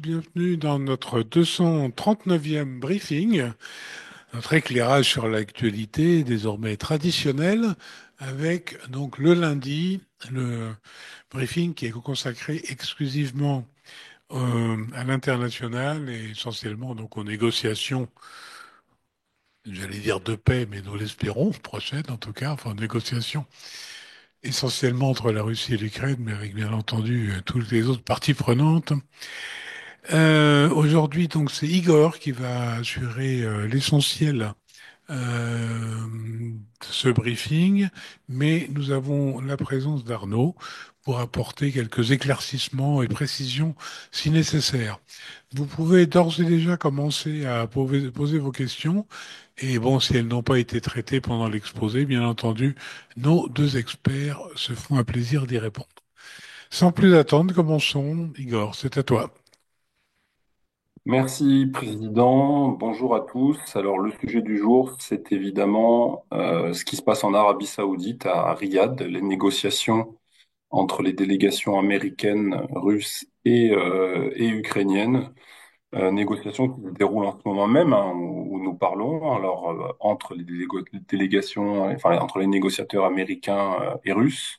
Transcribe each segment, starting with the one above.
Bienvenue dans notre 239e briefing, notre éclairage sur l'actualité désormais traditionnelle, avec donc le lundi, le briefing qui est consacré exclusivement à l'international et essentiellement donc aux négociations, j'allais dire de paix, mais nous l'espérons, prochaines en tout cas, enfin aux négociations essentiellement entre la Russie et l'Ukraine, mais avec bien entendu toutes les autres parties prenantes. Aujourd'hui, donc, c'est Igor qui va assurer l'essentiel de ce briefing, mais nous avons la présence d'Arnaud pour apporter quelques éclaircissements et précisions si nécessaire. Vous pouvez d'ores et déjà commencer à poser vos questions. Et bon, si elles n'ont pas été traitées pendant l'exposé, bien entendu, nos deux experts se font un plaisir d'y répondre. Sans plus attendre, commençons. Igor, c'est à toi. Merci, Président. Bonjour à tous. Alors, le sujet du jour, c'est évidemment ce qui se passe en Arabie Saoudite, à Riyad, les négociations entre les délégations américaines, russes et ukrainiennes. Négociations qui se déroulent en ce moment même, hein, où nous parlons. Alors, entre les délégations, enfin, entre les négociateurs américains et russes.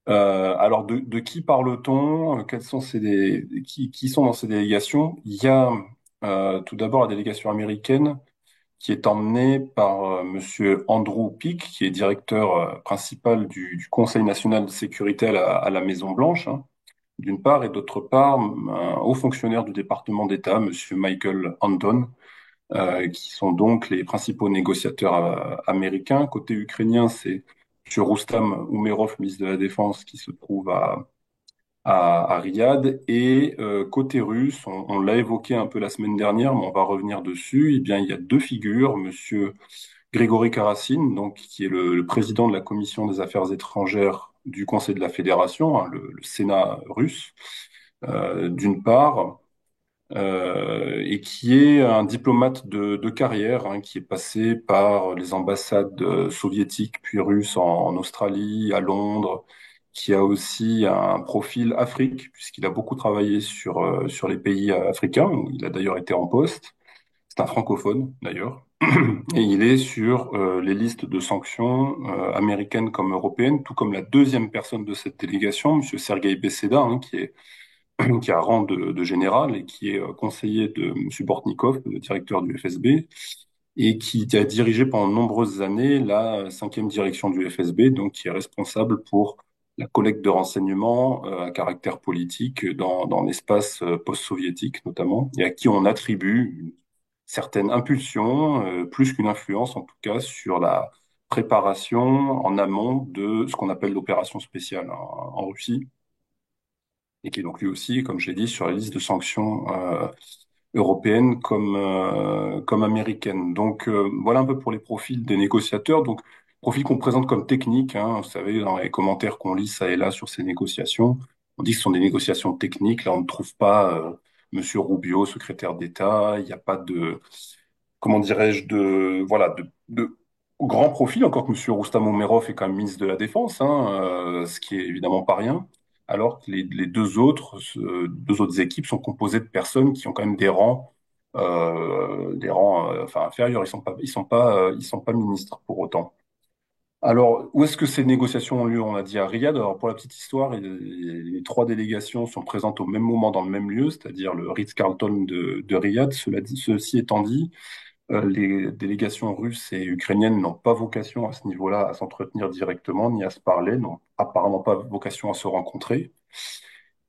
Alors, de qui parle-t-on? Quels sont qui sont dans ces délégations? Il y a tout d'abord la délégation américaine qui est emmenée par Monsieur Andrew Peake, qui est directeur principal du Conseil national de sécurité à la Maison-Blanche, hein, d'une part, et d'autre part, un haut fonctionnaire du département d'État, Monsieur Michael Anton, qui sont donc les principaux négociateurs américains. Côté ukrainien, c'est M. Rustam Umerov, ministre de la Défense, qui se trouve à Riyad. Et côté russe, on l'a évoqué un peu la semaine dernière, mais on va revenir dessus. Eh bien, il y a deux figures, Monsieur Grégory Karasin, donc qui est le président de la Commission des Affaires étrangères du Conseil de la Fédération, hein, le Sénat russe, d'une part, et qui est un diplomate de carrière, hein, qui est passé par les ambassades soviétiques puis russes en Australie, à Londres, qui a aussi un profil Afrique, puisqu'il a beaucoup travaillé sur les pays africains, où il a d'ailleurs été en poste. C'est un francophone, d'ailleurs. Et il est sur les listes de sanctions américaines comme européennes, tout comme la deuxième personne de cette délégation, Monsieur Sergei Beseda, hein, qui a rang de général et qui est conseiller de M. Bortnikov, le directeur du FSB, et qui a dirigé pendant de nombreuses années la cinquième direction du FSB, donc qui est responsable pour la collecte de renseignements à caractère politique dans l'espace post-soviétique notamment, et à qui on attribue une certaine impulsion, plus qu'une influence en tout cas, sur la préparation en amont de ce qu'on appelle l'opération spéciale en Russie et qui est donc lui aussi, comme je l'ai dit, sur la liste de sanctions européennes comme américaines. Donc voilà un peu pour les profils des négociateurs. Donc profils qu'on présente comme techniques, hein, vous savez, dans les commentaires qu'on lit ça et là sur ces négociations, on dit que ce sont des négociations techniques. Là, on ne trouve pas Monsieur Rubio, secrétaire d'État. Il n'y a pas de, comment dirais-je, de voilà, de grand profil, encore que M. Roustam Umerov est quand même ministre de la Défense, hein, ce qui est évidemment pas rien, alors que les deux autres équipes sont composées de personnes qui ont quand même des rangs enfin, inférieurs. Ils sont pas ministres pour autant. Alors, où est-ce que ces négociations ont lieu? On a dit à Riyad. Alors, pour la petite histoire, les trois délégations sont présentes au même moment dans le même lieu, c'est-à-dire le Ritz-Carlton de Riyad. Ceci étant dit, les délégations russes et ukrainiennes n'ont pas vocation à ce niveau-là à s'entretenir directement ni à se parler, n'ont apparemment pas vocation à se rencontrer.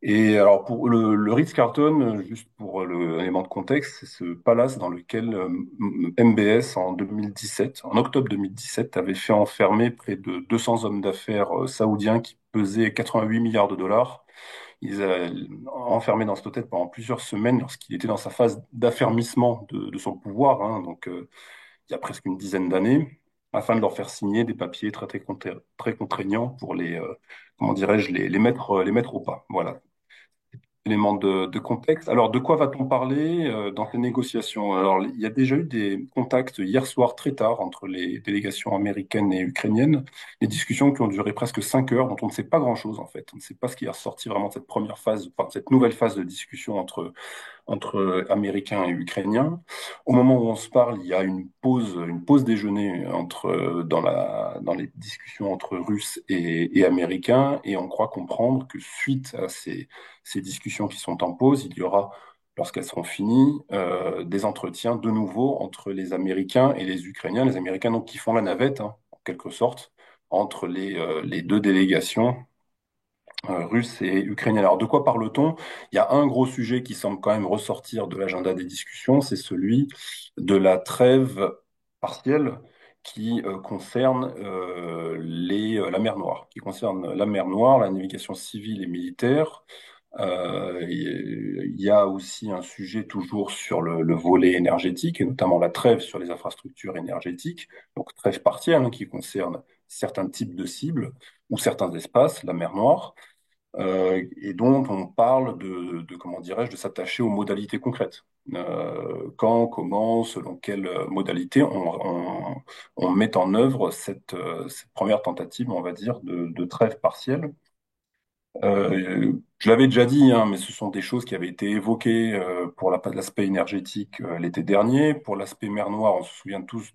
Et alors pour le Ritz-Carlton, juste pour l'élément de contexte, c'est ce palace dans lequel MBS en 2017, en octobre 2017, avait fait enfermer près de 200 hommes d'affaires saoudiens qui pesaient 88 milliards de dollars. Ils enfermé dans cet hôtel pendant plusieurs semaines lorsqu'il était dans sa phase d'affermissement de son pouvoir, hein, donc il y a presque une dizaine d'années, afin de leur faire signer des papiers très contraignants pour comment dirais-je, les mettre au pas. Voilà. élément de contexte. Alors, de quoi va-t-on parler dans ces négociations? Alors, il y a déjà eu des contacts hier soir très tard entre les délégations américaines et ukrainiennes, des discussions qui ont duré presque 5 heures, dont on ne sait pas grand-chose en fait. On ne sait pas ce qui est ressorti vraiment de cette première phase, enfin, cette nouvelle phase de discussion entre Américains et Ukrainiens. Au moment où on se parle, il y a une pause déjeuner dans les discussions entre Russes et Américains, et on croit comprendre que suite à ces discussions qui sont en pause, il y aura, lorsqu'elles seront finies, des entretiens de nouveau entre les Américains et les Ukrainiens. Les Américains donc qui font la navette, hein, en quelque sorte, entre les deux délégations russe et ukrainienne. Alors, de quoi parle-t-on? Il y a un gros sujet qui semble quand même ressortir de l'agenda des discussions, c'est celui de la trêve partielle qui concerne la mer Noire, qui concerne la mer Noire, la navigation civile et militaire. Il y a aussi un sujet toujours sur le volet énergétique, et notamment la trêve sur les infrastructures énergétiques, donc trêve partielle, hein, qui concerne certains types de cibles ou certains espaces, la mer Noire, et dont on parle comment dirais-je, de s'attacher aux modalités concrètes. Quand, comment, selon quelles modalités on met en œuvre cette première tentative, on va dire, de trêve partielle. Je l'avais déjà dit, hein, mais ce sont des choses qui avaient été évoquées pour l'aspect énergétique l'été dernier. Pour l'aspect mer Noire, on se souvient tous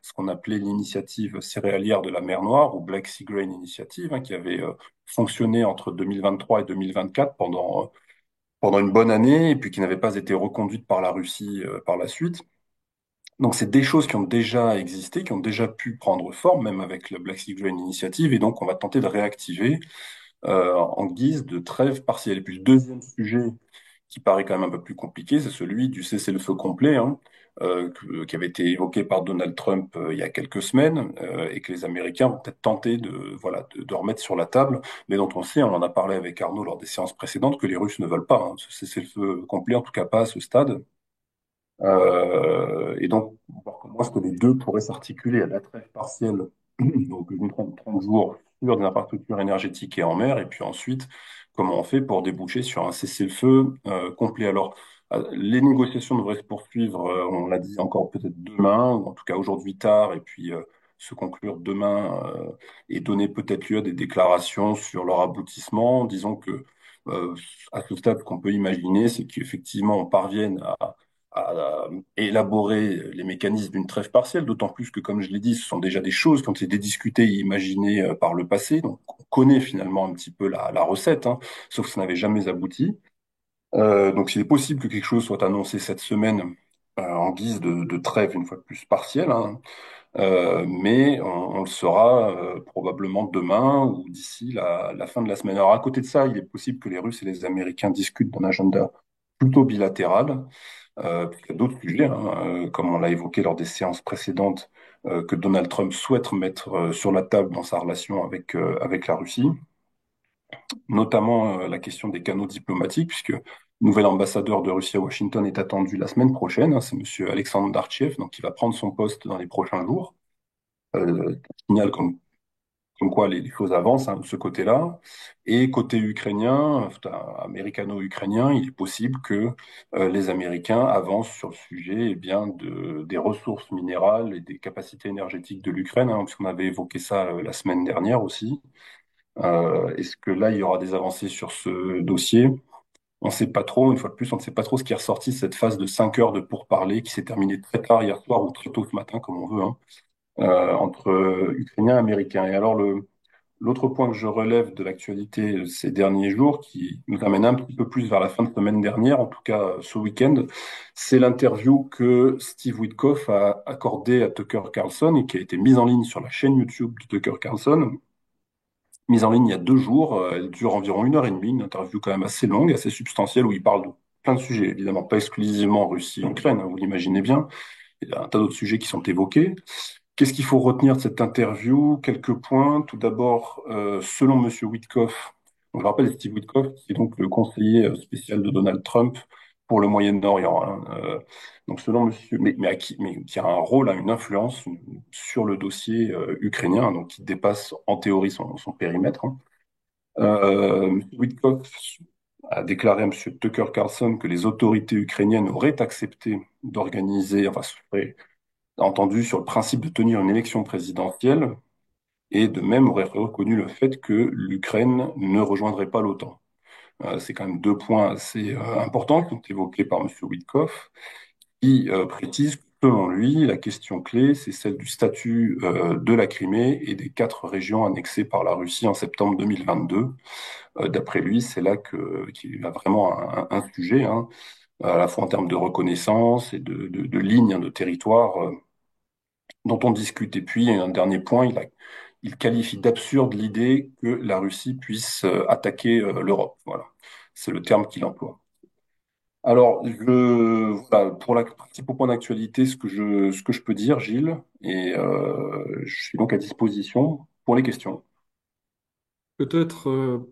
ce qu'on appelait l'initiative céréalière de la mer Noire, ou Black Sea Grain Initiative, hein, qui avait fonctionné entre 2023 et 2024 pendant une bonne année, et puis qui n'avait pas été reconduite par la Russie par la suite. Donc, c'est des choses qui ont déjà existé, qui ont déjà pu prendre forme, même avec la Black Sea Grain Initiative, et donc on va tenter de réactiver en guise de trêve partielle. Et puis le deuxième sujet qui paraît quand même un peu plus compliqué, c'est celui du cessez-le-feu complet, hein, qui avait été évoqué par Donald Trump il y a quelques semaines, et que les Américains vont peut-être tenter de remettre sur la table, mais dont on sait, on en a parlé avec Arnaud lors des séances précédentes, que les Russes ne veulent pas, hein, ce cessez-le-feu complet, en tout cas pas à ce stade. Et donc, voir comment est-ce que les deux pourraient s'articuler à la trêve partielle, donc une 30 jours sur des infrastructures énergétiques et en mer, et puis ensuite, comment on fait pour déboucher sur un cessez-le-feu complet. Alors, les négociations devraient se poursuivre, on l'a dit encore peut-être demain, ou en tout cas aujourd'hui tard, et puis se conclure demain et donner peut-être lieu à des déclarations sur leur aboutissement. Disons que euh, à ce stade, ce qu'on peut imaginer, c'est qu'effectivement, on parvienne à élaborer les mécanismes d'une trêve partielle, d'autant plus que, comme je l'ai dit, ce sont déjà des choses qui ont été discutées et imaginées par le passé, donc on connaît finalement un petit peu la recette, hein, sauf que ça n'avait jamais abouti. Donc il est possible que quelque chose soit annoncé cette semaine en guise de trêve, une fois de plus partielle, hein, mais on le saura probablement demain ou d'ici la fin de la semaine. Alors à côté de ça, il est possible que les Russes et les Américains discutent d'un agenda plutôt bilatéral, parce qu'il y a d'autres sujets, hein, comme on l'a évoqué lors des séances précédentes, que Donald Trump souhaite mettre sur la table dans sa relation avec la Russie, notamment la question des canaux diplomatiques, puisque le nouvel ambassadeur de Russie à Washington est attendu la semaine prochaine, hein, c'est Monsieur Alexandre Darchev, donc il va prendre son poste dans les prochains jours. Signal comme quoi les choses avancent, hein, de ce côté-là. Et côté ukrainien, enfin, américano-ukrainien, il est possible que les Américains avancent sur le sujet eh bien, des ressources minérales et des capacités énergétiques de l'Ukraine, hein, puisqu'on avait évoqué ça la semaine dernière aussi. Est-ce que là, il y aura des avancées sur ce dossier? On ne sait pas trop, une fois de plus, on ne sait pas trop ce qui est ressorti de cette phase de 5 heures de pourparlers qui s'est terminée très tard hier soir ou très tôt ce matin, comme on veut, hein, entre Ukrainiens et Américains. Et alors, l'autre point que je relève de l'actualité ces derniers jours, qui nous amène un petit peu plus vers la fin de semaine dernière, en tout cas ce week-end, c'est l'interview que Steve Witkoff a accordée à Tucker Carlson et qui a été mise en ligne sur la chaîne YouTube de Tucker Carlson, mise en ligne il y a 2 jours. Elle dure environ 1 heure et demie, une interview quand même assez longue, assez substantielle, où il parle de plein de sujets, évidemment pas exclusivement Russie-Ukraine, hein, vous l'imaginez bien. Il y a un tas d'autres sujets qui sont évoqués. Qu'est-ce qu'il faut retenir de cette interview? Quelques points. Tout d'abord, selon Monsieur Witkoff, donc je rappelle Steve Witkoff, qui est donc le conseiller spécial de Donald Trump pour le Moyen-Orient, hein. Donc selon Monsieur, mais qui a un rôle, hein, une influence sur le dossier ukrainien, donc qui dépasse en théorie son périmètre, hein. Monsieur Witkoff a déclaré M. Tucker Carlson que les autorités ukrainiennes auraient accepté d'organiser, enfin, seraient entendu sur le principe de tenir une élection présidentielle et de même aurait reconnu le fait que l'Ukraine ne rejoindrait pas l'OTAN. C'est quand même deux points assez importants qui ont été évoqués par M. Witkoff, qui précise que, selon lui, la question clé, c'est celle du statut de la Crimée et des quatre régions annexées par la Russie en septembre 2022. D'après lui, c'est là qu'il y a vraiment un sujet, hein, à la fois en termes de reconnaissance et de lignes, hein, de territoire dont on discute. Et puis, un dernier point, il qualifie d'absurde l'idée que la Russie puisse attaquer l'Europe. Voilà, c'est le terme qu'il emploie. Alors, voilà, pour la principaux point d'actualité, ce que je peux dire, Gilles, et je suis donc à disposition pour les questions. Peut-être,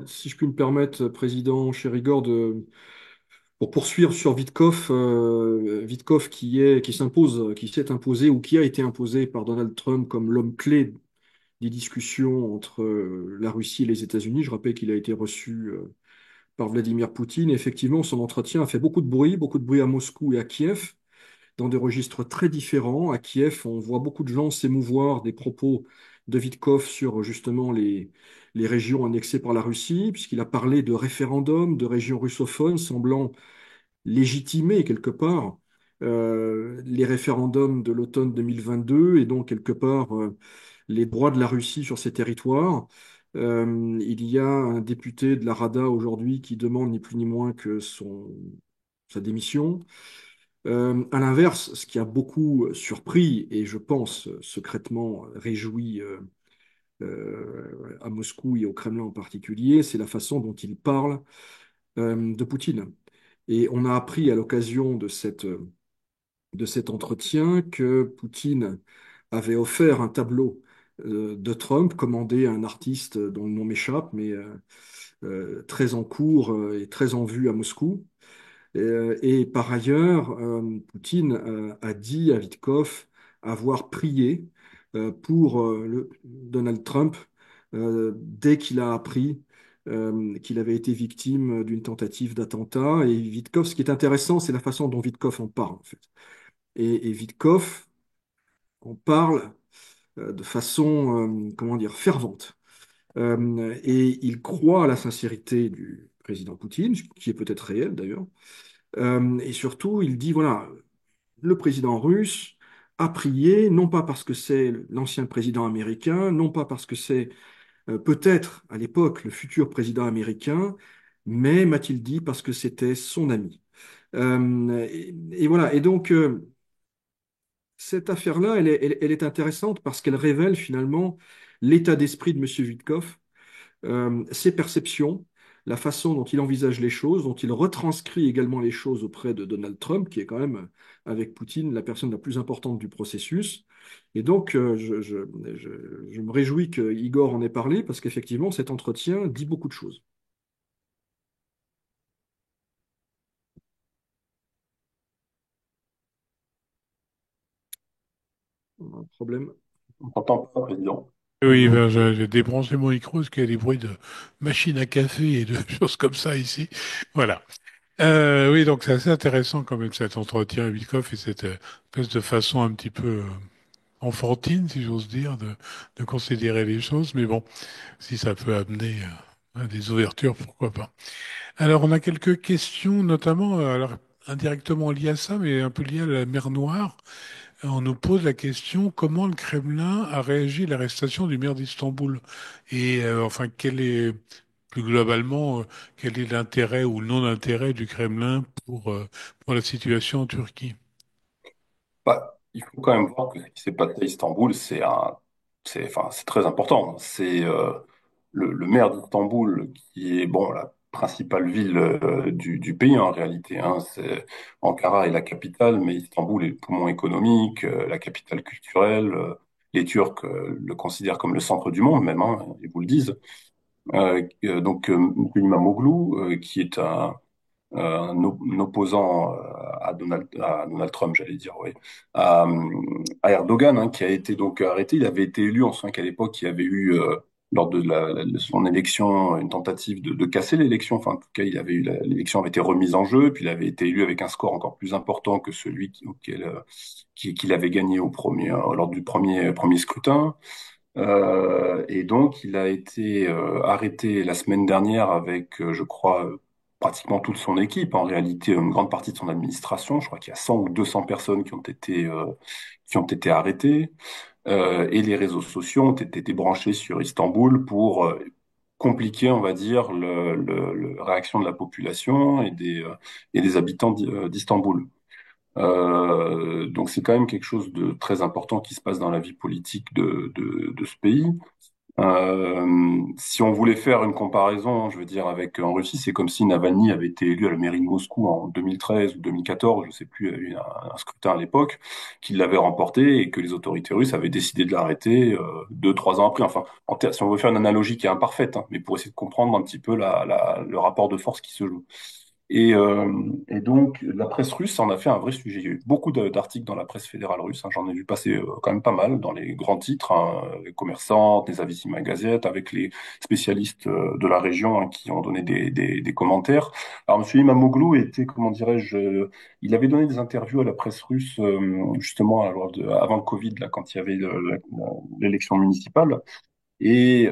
si je puis me permettre, Président Chérigor, pour poursuivre sur Witkoff, Witkoff qui s'impose, qui s'est imposé ou qui a été imposé par Donald Trump comme l'homme clé des discussions entre la Russie et les États-Unis. Je rappelle qu'il a été reçu par Vladimir Poutine. Et effectivement, son entretien a fait beaucoup de bruit à Moscou et à Kiev, dans des registres très différents. À Kiev, on voit beaucoup de gens s'émouvoir des propos de Witkoff sur justement les régions annexées par la Russie, puisqu'il a parlé de référendum, de régions russophones, semblant légitimer quelque part les référendums de l'automne 2022 et donc quelque part les droits de la Russie sur ces territoires. Il y a un député de la Rada aujourd'hui qui demande ni plus ni moins que sa démission. À l'inverse, ce qui a beaucoup surpris et je pense secrètement réjoui à Moscou et au Kremlin en particulier, c'est la façon dont il parle de Poutine. Et on a appris à l'occasion de cet entretien que Poutine avait offert un tableau de Trump commandé à un artiste dont le nom m'échappe, mais très en cours et très en vue à Moscou. Et par ailleurs, Poutine a dit à Witkoff avoir prié pour Donald Trump dès qu'il a appris qu'il avait été victime d'une tentative d'attentat. Et Witkoff, ce qui est intéressant, c'est la façon dont Witkoff en parle, en fait. Et Witkoff en parle de façon, comment dire, fervente. Et il croit à la sincérité du président Poutine, ce qui est peut-être réel d'ailleurs. Et surtout, il dit, voilà, le président russe a prié, non pas parce que c'est l'ancien président américain, non pas parce que c'est peut-être à l'époque le futur président américain, mais m'a-t-il dit parce que c'était son ami. Et voilà, et donc cette affaire-là, elle est intéressante parce qu'elle révèle finalement l'état d'esprit de M. Witkoff, ses perceptions, la façon dont il envisage les choses, dont il retranscrit également les choses auprès de Donald Trump, qui est quand même, avec Poutine, la personne la plus importante du processus. Et donc, je me réjouis que Igor en ait parlé, parce qu'effectivement, cet entretien dit beaucoup de choses. Un problème. On t'entend pas, Président. Oui, ben, j'ai débranché mon micro parce qu'il y a des bruits de machines à café et de choses comme ça ici. Voilà. Oui, donc c'est assez intéressant quand même cet entretien à Witkoff et cette espèce de façon un petit peu enfantine, si j'ose dire, de considérer les choses. Mais bon, si ça peut amener à des ouvertures, pourquoi pas. Alors, on a quelques questions, notamment, alors, indirectement liées à ça, mais un peu liées à la mer Noire. On nous pose la question, comment le Kremlin a réagi à l'arrestation du maire d'Istanbul? Et enfin, quel est, plus globalement, quel est l'intérêt ou le non-intérêt du Kremlin pour la situation en Turquie? Bah, il faut quand même voir que ce qui s'est passé à Istanbul, enfin, c'est très important. C'est le maire d'Istanbul qui est bon la principale ville du pays en réalité. Hein. Ankara est la capitale, mais Istanbul est le poumon économique, la capitale culturelle. Les Turcs le considèrent comme le centre du monde même, hein, ils vous le disent. Imamoglu, qui est un opposant à Donald Trump, j'allais dire, oui, à Erdogan, hein, qui a été donc arrêté. Il avait été élu, on se souvient qu'à l'époque, il y avait eu lors de son élection, une tentative de casser l'élection. Enfin, en tout cas, l'élection avait été remise en jeu, puis il avait été élu avec un score encore plus important que celui qu'il avait gagné lors du premier scrutin. Et donc, il a été arrêté la semaine dernière avec, je crois, pratiquement toute son équipe. En réalité, une grande partie de son administration. Je crois qu'il y a 100 ou 200 personnes qui ont été arrêtées. Et les réseaux sociaux ont été branchés sur Istanbul pour compliquer, on va dire, la réaction de la population et des habitants d'Istanbul. Donc c'est quand même quelque chose de très important qui se passe dans la vie politique de ce pays. Si on voulait faire une comparaison, je veux dire, avec en Russie, c'est comme si Navalny avait été élu à la mairie de Moscou en 2013 ou 2014, je sais plus, il y a eu un scrutin à l'époque, qu'il l'avait remporté et que les autorités russes avaient décidé de l'arrêter 2, 3 ans après. Enfin, si on veut faire une analogie qui est imparfaite, hein, mais pour essayer de comprendre un petit peu le rapport de force qui se joue. Et donc, la presse russe en a fait un vrai sujet. Il y a eu beaucoup d'articles dans la presse fédérale russe, hein. J'en ai vu passer quand même pas mal dans les grands titres, hein, les commerçants, les Avisim Gazette, avec les spécialistes de la région, hein, qui ont donné des commentaires. Alors, M. Imamoglu était, comment dirais-je, il avait donné des interviews à la presse russe, justement, avant le Covid, là, quand il y avait l'élection municipale. Et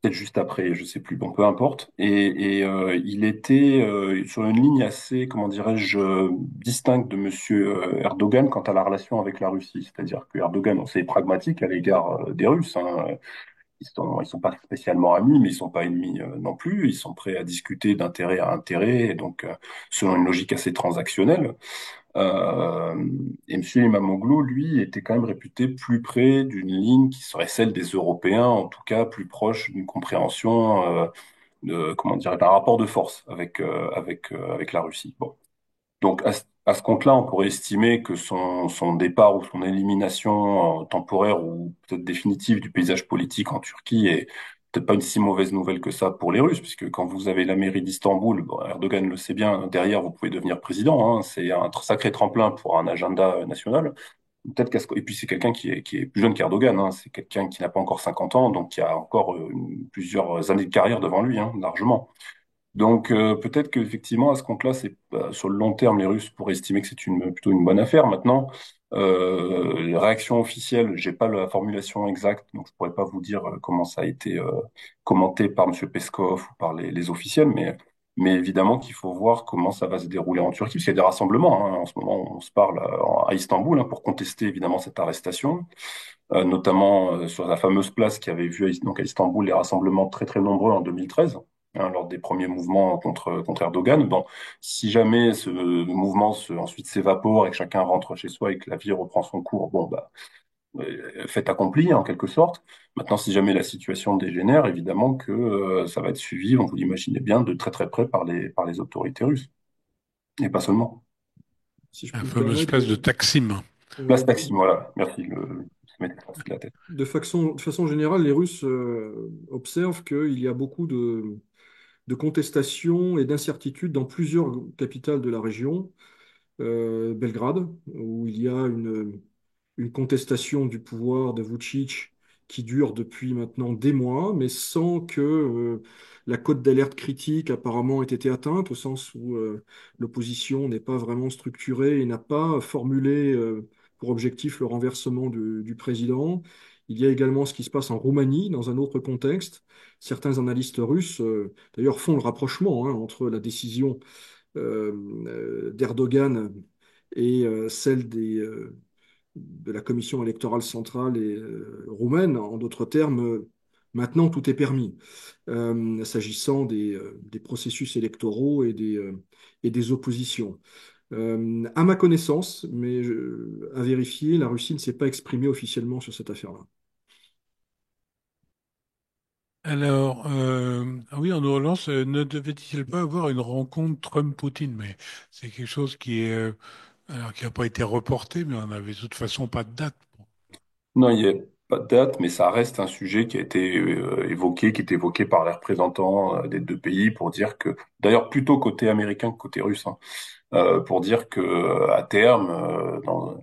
peut-être juste après, je sais plus, bon, peu importe. Et il était sur une ligne assez, comment dirais-je, distincte de Monsieur Erdogan quant à la relation avec la Russie. C'est-à-dire que Erdogan, on sait, est pragmatique à l'égard des Russes, hein. Ils sont pas spécialement amis, mais ils sont pas ennemis non plus. Ils sont prêts à discuter d'intérêt à intérêt, et donc selon une logique assez transactionnelle. Et M. Imamoglu, lui, était quand même réputé plus près d'une ligne qui serait celle des Européens, en tout cas plus proche d'une compréhension comment dire, d'un rapport de force avec la Russie. Bon. Donc à ce compte-là, on pourrait estimer que son départ ou son élimination temporaire ou peut-être définitive du paysage politique en Turquie est peut-être pas une si mauvaise nouvelle que ça pour les Russes, puisque quand vous avez la mairie d'Istanbul, bon, Erdogan le sait bien, derrière vous pouvez devenir président, hein, c'est un sacré tremplin pour un agenda national. Peut-être et puis c'est quelqu'un qui est plus jeune qu'Erdogan, hein, c'est quelqu'un qui n'a pas encore 50 ans, donc qui a encore plusieurs années de carrière devant lui, hein, largement. Donc peut-être qu'effectivement, à ce compte-là, c'est sur le long terme, les Russes pourraient estimer que c'est plutôt une bonne affaire. Maintenant, les réactions officielles, j'ai pas la formulation exacte, donc je pourrais pas vous dire comment ça a été commenté par Monsieur Peskov ou par les officiels, mais évidemment qu'il faut voir comment ça va se dérouler en Turquie, parce qu'il y a des rassemblements, hein. En ce moment, on se parle à Istanbul, hein, pour contester évidemment cette arrestation, notamment sur la fameuse place qui avait vu donc à Istanbul les rassemblements très très nombreux en 2013, hein, lors des premiers mouvements contre Erdogan. Bon, si jamais ce mouvement ensuite s'évapore et que chacun rentre chez soi et que la vie reprend son cours, bon, bah, fait accompli en quelque sorte. Maintenant, si jamais la situation dégénère, évidemment que ça va être suivi, on vous l'imaginez bien, de très très près par les autorités russes. Et pas seulement. Si je La puis me fameuse permettre, place de Taksim. Place Taksim, voilà. Merci. Ça m'était sorti de la tête. de façon générale, les Russes observent qu'il y a beaucoup de contestations et d'incertitudes dans plusieurs capitales de la région. Belgrade, où il y a une contestation du pouvoir de Vučić qui dure depuis maintenant des mois, mais sans que la cote d'alerte critique apparemment ait été atteinte, au sens où l'opposition n'est pas vraiment structurée et n'a pas formulé pour objectif le renversement du président. Il y a également ce qui se passe en Roumanie, dans un autre contexte. Certains analystes russes, d'ailleurs, font le rapprochement, hein, entre la décision d'Erdogan et celle de la commission électorale centrale et roumaine. En d'autres termes, maintenant tout est permis, s'agissant des processus électoraux et des oppositions. À ma connaissance, mais à vérifier, la Russie ne s'est pas exprimée officiellement sur cette affaire-là. Alors, ah oui, en relance, ne devait-il pas avoir une rencontre Trump-Poutine? Mais c'est quelque chose qui est, alors qui n'a pas été reporté, mais on n'avait de toute façon pas de date. Non, pas de date, mais ça reste un sujet qui a été évoqué, qui est évoqué par les représentants des deux pays pour dire que, d'ailleurs plutôt côté américain que côté russe, hein, pour dire que à terme, alors,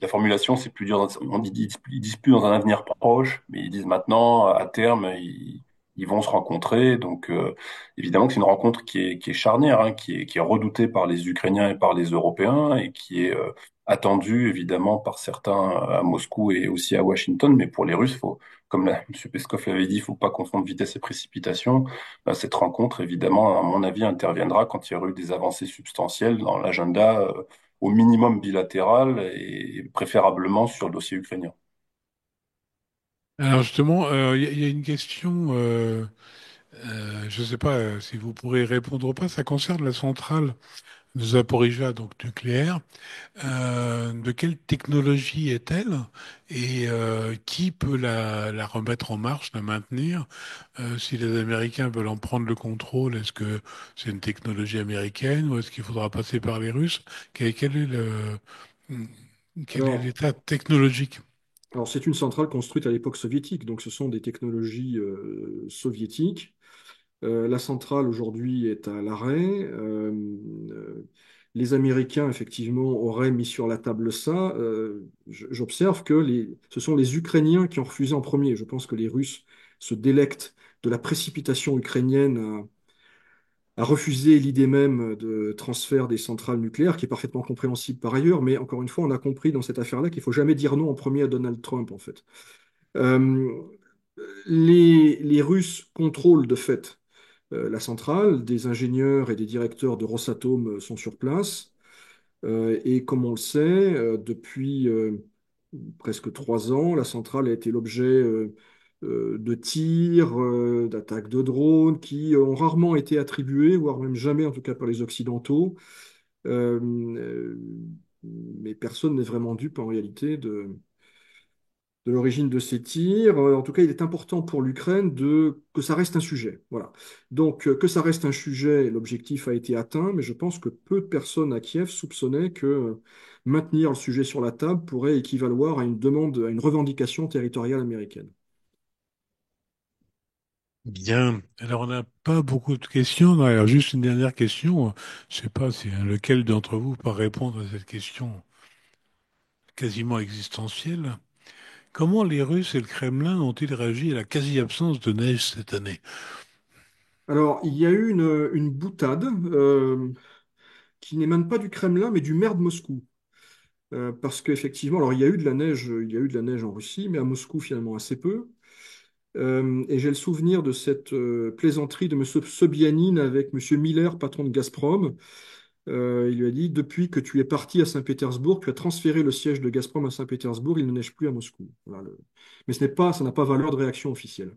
la formulation c'est plus dur, ils disent plus dans un avenir proche, mais ils disent maintenant à terme ils vont se rencontrer. Donc évidemment que c'est une rencontre qui est charnière, hein, qui est redoutée par les Ukrainiens et par les Européens et qui est attendue évidemment par certains à Moscou et aussi à Washington. Mais pour les Russes, faut, comme M. Peskov l'avait dit, il faut pas confondre vitesse et précipitation. Cette rencontre, évidemment, à mon avis, interviendra quand il y aura eu des avancées substantielles dans l'agenda, au minimum bilatéral et préférablement sur le dossier ukrainien. Alors justement, il y a une question, je ne sais pas si vous pourrez répondre ou pas, ça concerne la centrale de Zaporijia, donc nucléaire. De quelle technologie est-elle et qui peut la remettre en marche, la maintenir? Si les Américains veulent en prendre le contrôle, est-ce que c'est une technologie américaine ou est-ce qu'il faudra passer par les Russes? Quel est quel est Alors, l'état technologique? alors c'est une centrale construite à l'époque soviétique, donc ce sont des technologies soviétiques. La centrale aujourd'hui est à l'arrêt. Les Américains, effectivement, auraient mis sur la table ça. J'observe que ce sont les Ukrainiens qui ont refusé en premier. Je pense que les Russes se délectent de la précipitation ukrainienne à refuser l'idée même de transfert des centrales nucléaires, qui est parfaitement compréhensible par ailleurs. Mais encore une fois, on a compris dans cette affaire-là qu'il faut jamais dire non en premier à Donald Trump, en fait. Euh, les Russes contrôlent de fait la centrale, des ingénieurs et des directeurs de Rosatom sont sur place. Et comme on le sait, depuis presque 3 ans, la centrale a été l'objet de tirs, d'attaques de drones qui ont rarement été attribués, voire même jamais, en tout cas par les Occidentaux. Euh, euh, mais personne n'est vraiment dupe en réalité de l'origine de ces tirs. En tout cas, il est important pour l'Ukraine que ça reste un sujet. Voilà. Donc, que ça reste un sujet, l'objectif a été atteint, mais je pense que peu de personnes à Kiev soupçonnaient que maintenir le sujet sur la table pourrait équivaloir à une demande, à une revendication territoriale américaine. Bien. Alors, on n'a pas beaucoup de questions. Non, alors, juste une dernière question. Je ne sais pas si lequel d'entre vous peut répondre à cette question quasiment existentielle. Comment les Russes et le Kremlin ont-ils réagi à la quasi-absence de neige cette année? Alors, il y a eu une boutade qui n'émane pas du Kremlin, mais du maire de Moscou. Parce qu'effectivement, alors il y a eu de la neige en Russie, mais à Moscou finalement assez peu. Et j'ai le souvenir de cette plaisanterie de M. Sobyanin avec M. Miller, patron de Gazprom. Il lui a dit, depuis que tu es parti à Saint-Pétersbourg, tu as transféré le siège de Gazprom à Saint-Pétersbourg, il ne neige plus à Moscou. Voilà, mais ça n'a pas valeur de réaction officielle.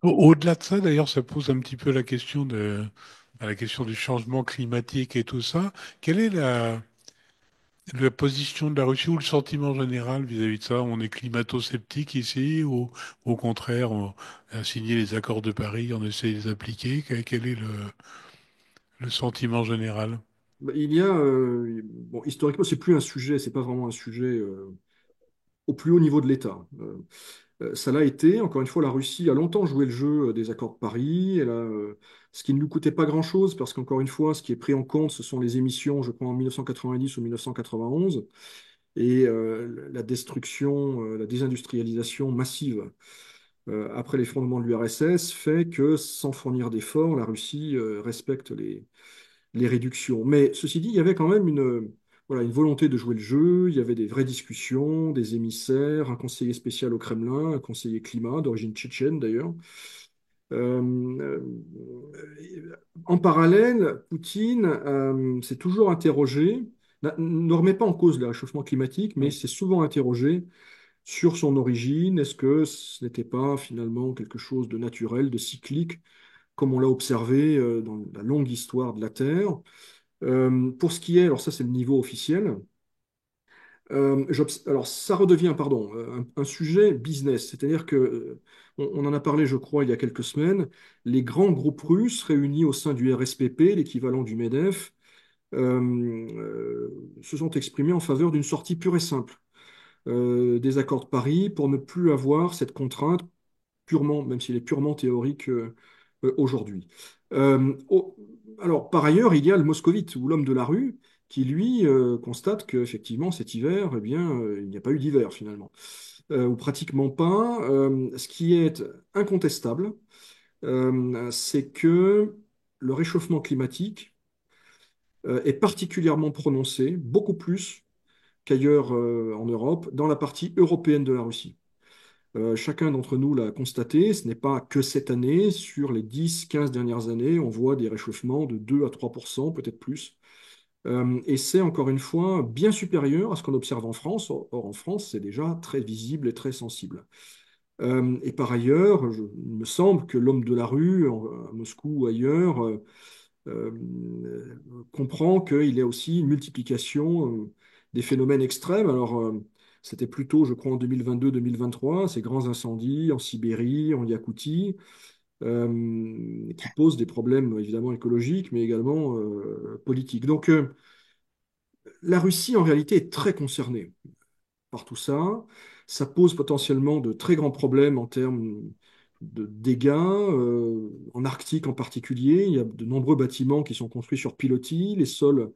Au-delà de ça, d'ailleurs, ça pose un petit peu la question du changement climatique et tout ça. Quelle est la position de la Russie ou le sentiment général vis-à-vis de ça? On est climato-sceptique ici ou au contraire, on a signé les accords de Paris, on essaie de les appliquer? Quel est le sentiment général? Bah, il y a, bon, historiquement, c'est plus un sujet, c'est pas vraiment un sujet au plus haut niveau de l'État. Ça l'a été. Encore une fois, la Russie a longtemps joué le jeu des accords de Paris. Ce qui ne lui coûtait pas grand-chose, parce qu'encore une fois, ce qui est pris en compte, ce sont les émissions, je crois, en 1990 ou 1991, et la destruction, la désindustrialisation massive après l'effondrement de l'URSS fait que, sans fournir d'efforts, la Russie respecte les réductions. Mais ceci dit, il y avait quand même voilà, une volonté de jouer le jeu, il y avait des vraies discussions, des émissaires, un conseiller spécial au Kremlin, un conseiller climat, d'origine tchétchène d'ailleurs. Euh, En parallèle, Poutine s'est toujours interrogé, ne remet pas en cause le réchauffement climatique, mais s'est souvent interrogé sur son origine. Est-ce que ce n'était pas finalement quelque chose de naturel, de cyclique, comme on l'a observé dans la longue histoire de la Terre? Pour ce qui est, alors ça c'est le niveau officiel, alors ça redevient, pardon, un sujet business, c'est-à-dire que, on en a parlé, je crois, il y a quelques semaines, les grands groupes russes réunis au sein du RSPP, l'équivalent du MEDEF, se sont exprimés en faveur d'une sortie pure et simple. des accords de Paris pour ne plus avoir cette contrainte purement, même s'il est purement théorique aujourd'hui. Alors, par ailleurs, il y a le moscovite ou l'homme de la rue qui, lui, constate qu'effectivement, cet hiver, eh bien, il n'y a pas eu d'hiver finalement, ou pratiquement pas. Ce qui est incontestable, c'est que le réchauffement climatique est particulièrement prononcé, beaucoup plus qu'ailleurs en Europe, dans la partie européenne de la Russie. Chacun d'entre nous l'a constaté, ce n'est pas que cette année, sur les 10, 15 dernières années, on voit des réchauffements de 2 à 3%, peut-être plus. Et c'est encore une fois bien supérieur à ce qu'on observe en France. Or, en France, c'est déjà très visible et très sensible. Et par ailleurs, il me semble que l'homme de la rue, à Moscou ou ailleurs, comprend qu'il y a aussi une multiplication des phénomènes extrêmes. Alors, c'était plutôt, je crois, en 2022-2023, ces grands incendies en Sibérie, en Yakoutie, qui posent des problèmes évidemment écologiques, mais également politiques. Donc, la Russie, en réalité, est très concernée par tout ça. Ça pose potentiellement de très grands problèmes en termes de dégâts, en Arctique en particulier. Il y a de nombreux bâtiments qui sont construits sur pilotis, les sols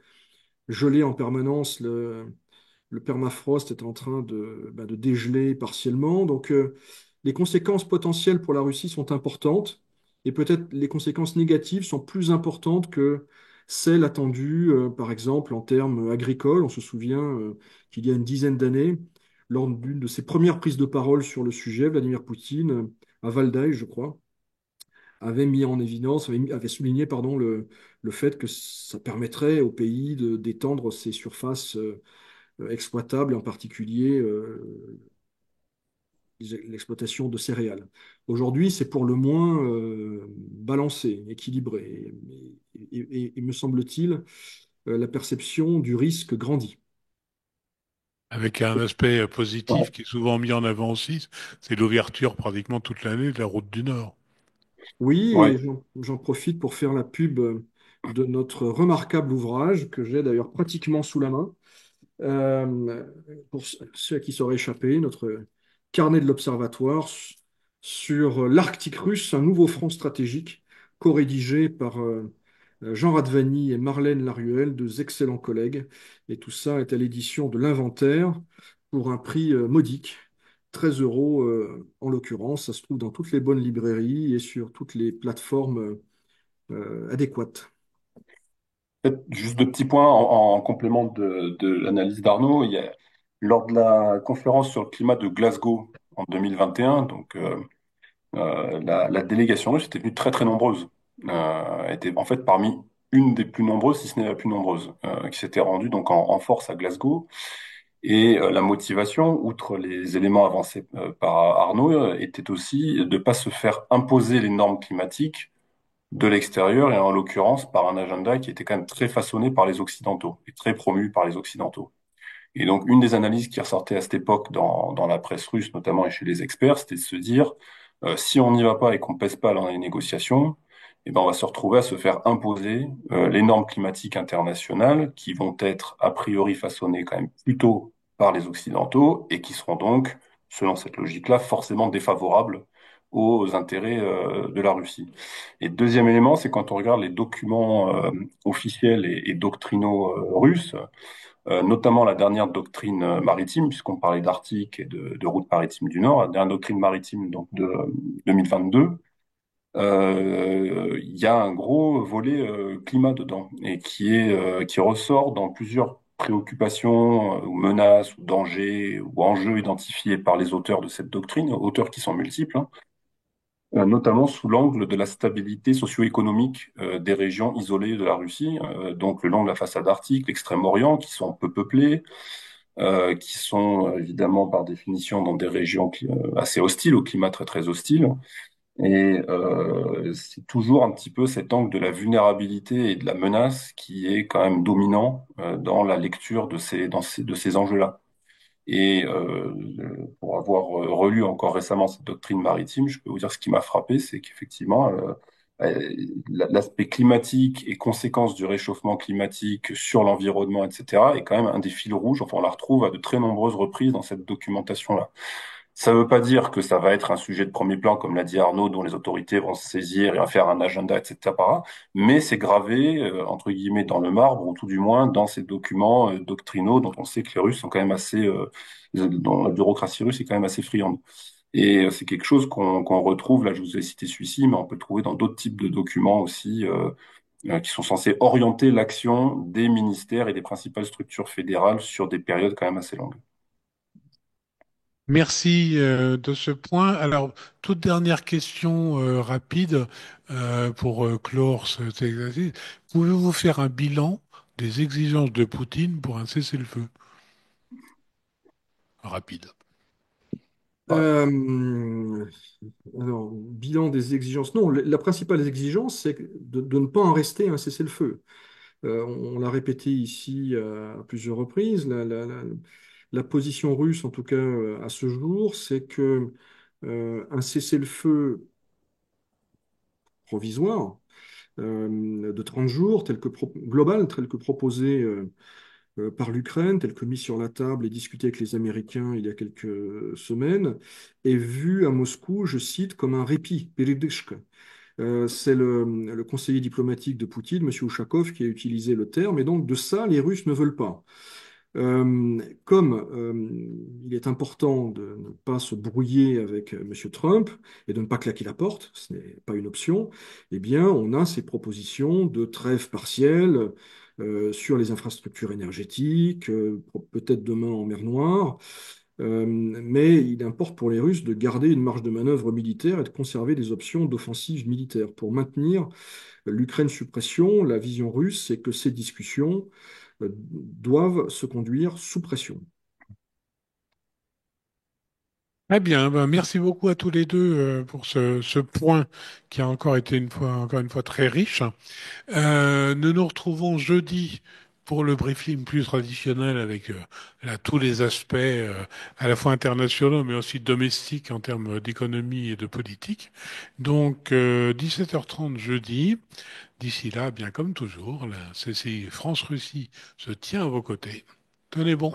gelés en permanence, le permafrost est en train de dégeler partiellement. Donc, les conséquences potentielles pour la Russie sont importantes et peut-être les conséquences négatives sont plus importantes que celles attendues, par exemple, en termes agricoles. On se souvient qu'il y a une dizaine d'années, lors d'une de ses premières prises de parole sur le sujet, Vladimir Poutine, à Valdai, je crois, avait mis en évidence, avait souligné, pardon, le fait que ça permettrait au pays d'étendre ses surfaces exploitables, en particulier l'exploitation de céréales. Aujourd'hui, c'est pour le moins balancé, équilibré. Et me semble-t-il, la perception du risque grandit. Avec un aspect Ouais. positif qui est souvent mis en avant aussi, c'est l'ouverture pratiquement toute l'année de la route du Nord. Oui, Ouais. et j'en profite pour faire la pub de notre remarquable ouvrage, que j'ai d'ailleurs pratiquement sous la main. Euh, pour ceux à qui ça aurait échappé, notre carnet de l'Observatoire sur l'Arctique russe, un nouveau front stratégique, co-rédigé par Jean Radvani et Marlène Laruelle, deux excellents collègues. Et tout ça est à l'édition de l'Inventaire pour un prix modique, 13 euros en l'occurrence. Ça se trouve dans toutes les bonnes librairies et sur toutes les plateformes adéquates. Peut-être juste deux petits points en complément de l'analyse d'Arnaud. Lors de la conférence sur le climat de Glasgow en 2021, donc la délégation russe était venue très très nombreuse. Était en fait parmi une des plus nombreuses, si ce n'est la plus nombreuse, qui s'était rendue donc en force à Glasgow. Et la motivation, outre les éléments avancés par Arnaud, était aussi de ne pas se faire imposer les normes climatiques de l'extérieur, et en l'occurrence par un agenda qui était quand même très façonné par les Occidentaux et très promu par les Occidentaux. Et donc, une des analyses qui ressortait à cette époque dans la presse russe, notamment et chez les experts, c'était de se dire, si on n'y va pas et qu'on pèse pas dans les négociations, eh ben, on va se retrouver à se faire imposer les normes climatiques internationales qui vont être a priori façonnées quand même plutôt par les Occidentaux et qui seront donc, selon cette logique-là, forcément défavorables aux intérêts de la Russie. Et deuxième élément, c'est quand on regarde les documents officiels et doctrinaux russes, notamment la dernière doctrine maritime, puisqu'on parlait d'Arctique et de route maritime du Nord, la dernière doctrine maritime donc de 2022, il y a un gros volet climat dedans et qui ressort dans plusieurs préoccupations ou menaces ou dangers ou enjeux identifiés par les auteurs de cette doctrine, auteurs qui sont multiples, hein, notamment sous l'angle de la stabilité socio-économique des régions isolées de la Russie, donc le long de la façade arctique, l'Extrême-Orient, qui sont peu peuplées, qui sont évidemment par définition dans des régions assez hostiles, au climat très très hostile. Et c'est toujours un petit peu cet angle de la vulnérabilité et de la menace qui est quand même dominant dans la lecture de ces enjeux-là. Et pour avoir relu encore récemment cette doctrine maritime, je peux vous dire ce qui m'a frappé, c'est qu'effectivement, l'aspect climatique et conséquences du réchauffement climatique sur l'environnement, etc., est quand même un des fils rouges. Enfin, on la retrouve à de très nombreuses reprises dans cette documentation-là. Ça ne veut pas dire que ça va être un sujet de premier plan, comme l'a dit Arnaud, dont les autorités vont se saisir et en faire un agenda, etc. Mais c'est gravé, entre guillemets, dans le marbre, ou tout du moins dans ces documents doctrinaux dont on sait que les Russes sont quand même assez, dont la bureaucratie russe est quand même assez friande. Et c'est quelque chose qu'on retrouve, là je vous ai cité celui-ci, mais on peut le trouver dans d'autres types de documents aussi, qui sont censés orienter l'action des ministères et des principales structures fédérales sur des périodes quand même assez longues. Merci de ce point. Alors, toute dernière question rapide pour clore cet exercice. Pouvez-vous faire un bilan des exigences de Poutine pour un cessez-le-feu? Rapide. Ouais. Euh, alors, bilan des exigences. Non, la principale exigence, c'est de ne pas en rester à un cessez-le-feu. On l'a répété ici à plusieurs reprises. La position russe, en tout cas à ce jour, c'est que un cessez-le-feu provisoire de 30 jours, global, tel que proposé par l'Ukraine, tel que mis sur la table et discuté avec les Américains il y a quelques semaines, est vu à Moscou, je cite, comme un répit, передышка. C'est le conseiller diplomatique de Poutine, M. Ushakov, qui a utilisé le terme, et donc de ça, les Russes ne veulent pas. Comme il est important de ne pas se brouiller avec M. Trump et de ne pas claquer la porte, ce n'est pas une option, eh bien, on a ces propositions de trêve partielle sur les infrastructures énergétiques, peut-être demain en mer Noire, mais il importe pour les Russes de garder une marge de manœuvre militaire et de conserver des options d'offensive militaire pour maintenir l'Ukraine sous pression. La vision russe, c'est que ces discussions doivent se conduire sous pression. Très bien, ben, merci beaucoup à tous les deux pour ce point qui a encore été encore une fois très riche. Nous nous retrouvons jeudi pour le briefing plus traditionnel avec là, tous les aspects à la fois internationaux mais aussi domestiques en termes d'économie et de politique. Donc 17h30 jeudi. D'ici là, bien comme toujours, la CCI France-Russie se tient à vos côtés. Tenez bon.